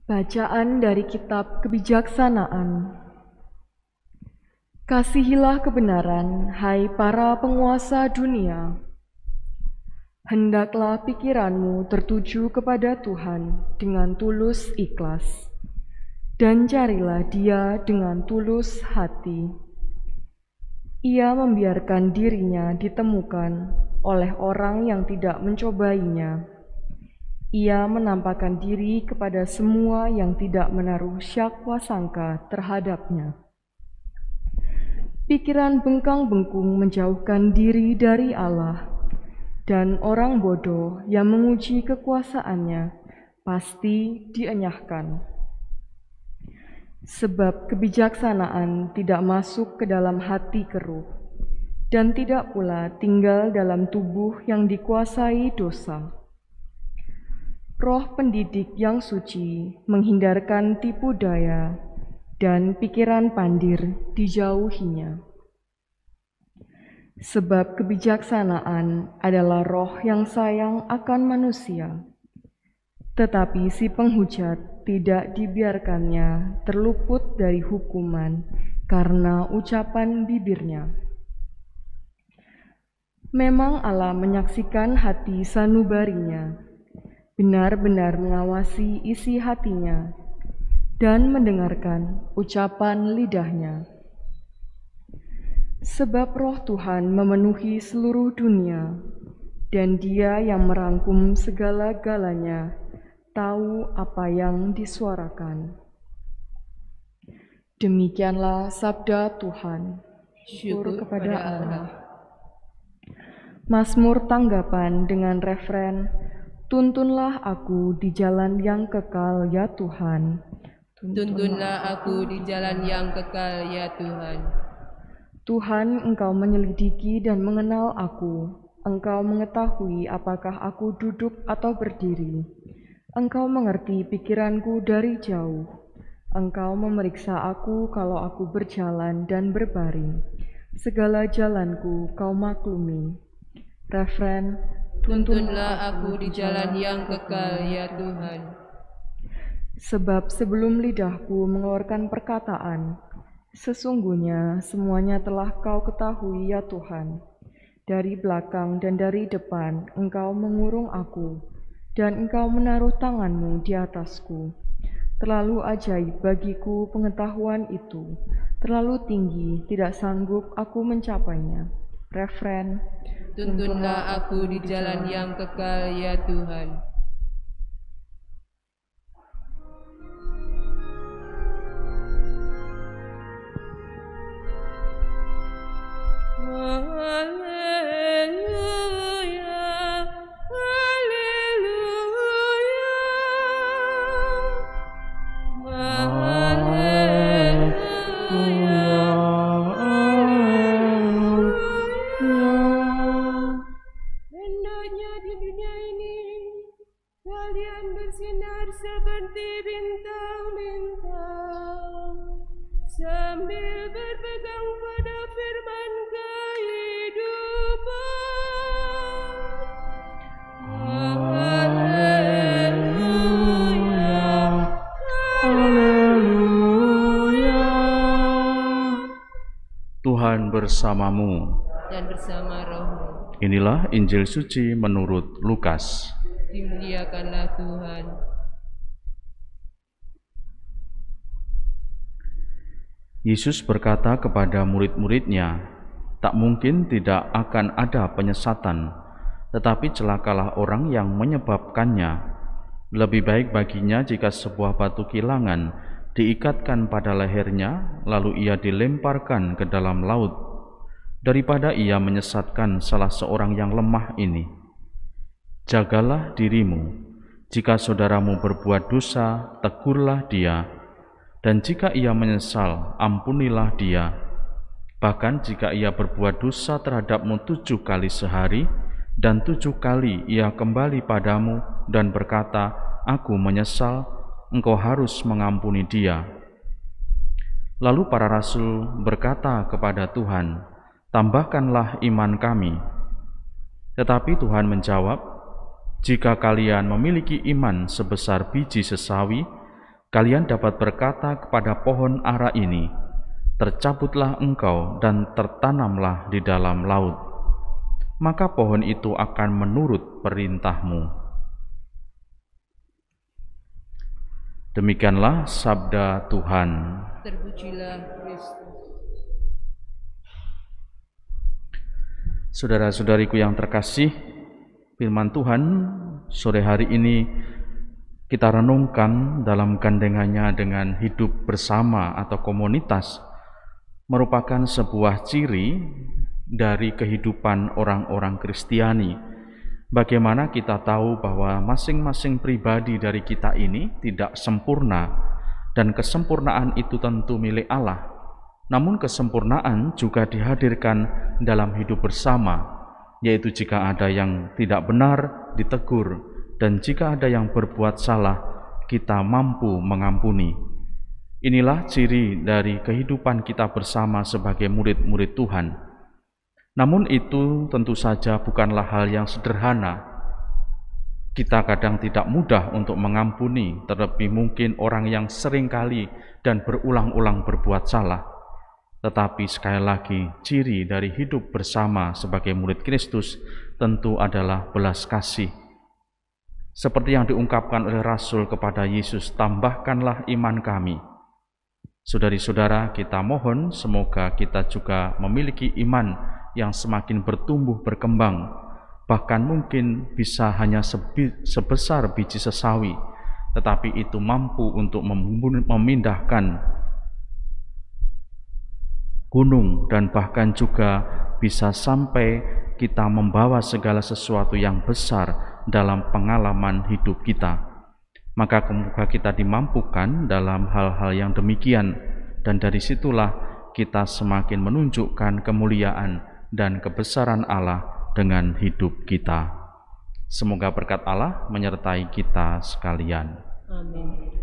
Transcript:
Bacaan dari Kitab Kebijaksanaan. Kasihilah kebenaran, hai para penguasa dunia. Hendaklah pikiranmu tertuju kepada Tuhan dengan tulus ikhlas, dan carilah Dia dengan tulus hati. Ia membiarkan dirinya ditemukan oleh orang yang tidak mencobainya. Ia menampakkan diri kepada semua yang tidak menaruh syakwa sangka terhadapnya. Pikiran bengkang-bengkung menjauhkan diri dari Allah, dan orang bodoh yang menguji kekuasaannya pasti dienyahkan. Sebab kebijaksanaan tidak masuk ke dalam hati keruh, dan tidak pula tinggal dalam tubuh yang dikuasai dosa. Roh pendidik yang suci menghindarkan tipu daya, dan pikiran pandir dijauhinya. Sebab kebijaksanaan adalah roh yang sayang akan manusia, tetapi si penghujat tidak dibiarkannya terluput dari hukuman karena ucapan bibirnya. Memang Allah menyaksikan hati sanubarinya, benar-benar mengawasi isi hatinya, dan mendengarkan ucapan lidahnya. Sebab roh Tuhan memenuhi seluruh dunia, dan Dia yang merangkum segala-galanya tahu apa yang disuarakan. Demikianlah sabda Tuhan. Syukur kepada Allah. Mazmur tanggapan dengan refren, Tuntunlah aku di jalan yang kekal, ya Tuhan. Tuntunlah aku di jalan yang kekal, ya Tuhan. Tuhan, Engkau menyelidiki dan mengenal aku. Engkau mengetahui apakah aku duduk atau berdiri. Engkau mengerti pikiranku dari jauh. Engkau memeriksa aku kalau aku berjalan dan berbaring. Segala jalanku Kau maklumi. Refren, Tuntunlah aku di jalan yang kekal, ya Tuhan. Sebab sebelum lidahku mengeluarkan perkataan, sesungguhnya semuanya telah Kau ketahui, ya Tuhan. Dari belakang dan dari depan Engkau mengurung aku, dan Engkau menaruh tangan-Mu di atasku. Terlalu ajaib bagiku pengetahuan itu, terlalu tinggi, tidak sanggup aku mencapainya. Refren, Tuntunlah aku di jalan yang kekal, ya Tuhan. Haleluya, hendaknya di dunia ini kalian bersinar seperti bintang-bintang, sambil berpegang pada firman kehidupan. Haleluya, haleluya. Tuhan bersamamu. Dan bersama rohmu. Inilah Injil suci menurut Lukas. Dimuliakanlah Tuhan. Yesus berkata kepada murid-muridnya, tak mungkin tidak akan ada penyesatan, tetapi celakalah orang yang menyebabkannya. Lebih baik baginya jika sebuah batu kilangan diikatkan pada lehernya, lalu ia dilemparkan ke dalam laut, daripada ia menyesatkan salah seorang yang lemah ini. Jagalah dirimu, jika saudaramu berbuat dosa, tegurlah dia, dan jika ia menyesal, ampunilah dia. Bahkan jika ia berbuat dosa terhadapmu 7 kali sehari, dan 7 kali ia kembali padamu dan berkata, Aku menyesal, engkau harus mengampuni dia. Lalu para rasul berkata kepada Tuhan, Tambahkanlah iman kami. Tetapi Tuhan menjawab, Jika kalian memiliki iman sebesar biji sesawi, kalian dapat berkata kepada pohon ara ini, tercabutlah engkau dan tertanamlah di dalam laut, maka pohon itu akan menurut perintahmu. Demikianlah sabda Tuhan. Terpujilah Kristus. Saudara-saudariku yang terkasih, firman Tuhan sore hari ini kita renungkan dalam gandengannya dengan hidup bersama atau komunitas, merupakan sebuah ciri dari kehidupan orang-orang Kristiani. Bagaimana kita tahu bahwa masing-masing pribadi dari kita ini tidak sempurna, dan kesempurnaan itu tentu milik Allah. Namun kesempurnaan juga dihadirkan dalam hidup bersama, yaitu jika ada yang tidak benar, ditegur, dan jika ada yang berbuat salah, kita mampu mengampuni. Inilah ciri dari kehidupan kita bersama sebagai murid-murid Tuhan. Namun itu tentu saja bukanlah hal yang sederhana. Kita kadang tidak mudah untuk mengampuni, terlebih mungkin orang yang seringkali dan berulang-ulang berbuat salah. Tetapi sekali lagi, ciri dari hidup bersama sebagai murid Kristus tentu adalah belas kasih. Seperti yang diungkapkan oleh Rasul kepada Yesus, tambahkanlah iman kami. Saudari-saudara, kita mohon semoga kita juga memiliki iman yang semakin bertumbuh berkembang, bahkan mungkin bisa hanya sebesar biji sesawi, tetapi itu mampu untuk memindahkan gunung, dan bahkan juga bisa sampai kita membawa segala sesuatu yang besar dalam pengalaman hidup kita. Maka semoga kita dimampukan dalam hal-hal yang demikian, dan dari situlah kita semakin menunjukkan kemuliaan dan kebesaran Allah dengan hidup kita. Semoga berkat Allah menyertai kita sekalian. Amin.